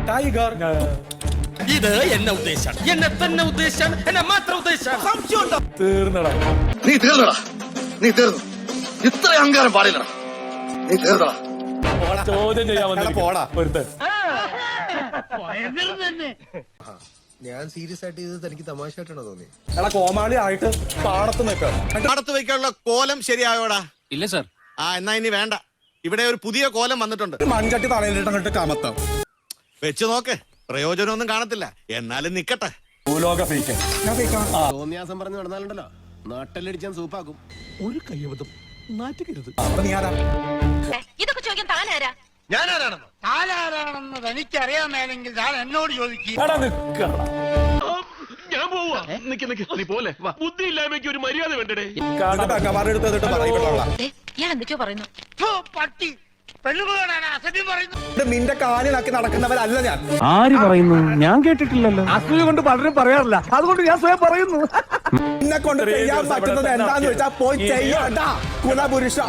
Tiger. ഇത് എന്നെ ഉദ്ദേശം, എന്നെ തന്നെ ഉദ്ദേശം, എന്നെ മാത്രം ഉദ്ദേശം. തീർന്നടാ. നീ തീർന്നു. ഇത്ര അഹങ്കാരം പാടില്ലടാ. നീ തീർന്നടാ. ചോദ്യം ചെയ്യാൻ പോടാ. ഒരുത്തൻ. ഞാൻ സീരിയസ് ആയിട്ട് ഇത് തനിക്ക് തമാശയായിട്ടാണോ തോന്നി? എടാ കോമാളി ആയിട്ട് പാടത്ത് നിൽക്കാം. പാടത്ത് വയ്ക്കാനുള്ള കോലം ശരിയായോടാ? ഇല്ല സർ. എന്നാ ഇനി വേണ്ട. ഇവിടെ ഒരു പുതിയ കോലം വന്നിട്ടുണ്ട്. മൺചട്ടി തലയിലിട്ട് അങ്ങോട്ട് കമത്താം. വെച്ച് നോക്ക്, പ്രയോജനമൊന്നും കാണത്തില്ല. എന്നാലും നിക്കട്ടെ. ഭൂലോക ഫേക്ക്. തോന്നിയാസം പറഞ്ഞു നടന്നാലുണ്ടല്ലോ നാട്ടിലടിച്ചാൻ സൂപ്പാക്കും. ഒരു കയ്യബദ്ധം നാറ്റുകരുത്. അപ്പൊ നീ ആരാ? ഇതൊക്കെ ചോദിക്കാൻ താനാരാ? താനാരാണെന്ന് എനിക്കറിയാമേലെങ്കിൽ താൻ എന്നോട് ചോദിക്കും. എടാ നിക്കടാ. ഞാൻ പോവാ. നീ പോലെ ബുദ്ധി ഇല്ലായ്മയ്ക്ക് ഒരു മര്യാദ വേണ്ടേ? എടുത്തിട്ട് പറയപ്പെടോളാം. ഞാൻ എന്തൊക്കെയോ പറയുന്നു. പട്ടി പെണ്ണുപോലാണ് അസഭ്യം പറയുന്നു. നിന്റെ കാലിലാക്കി നടക്കുന്നവരല്ല ഞാൻ. ആര് പറയുന്നു? ഞാൻ കേട്ടിട്ടില്ലല്ലോ. അസൂയ കൊണ്ട് പലരും പറയാറില്ല, അതുകൊണ്ട് ഞാൻ സ്വയം പറയുന്നു. നിന്നെ കൊണ്ട് ചെയ്യാൻ പറ്റുന്നത് എന്താന്ന് വെച്ചാ പോയി ചെയ്യണ്ട കുലപുരുഷ.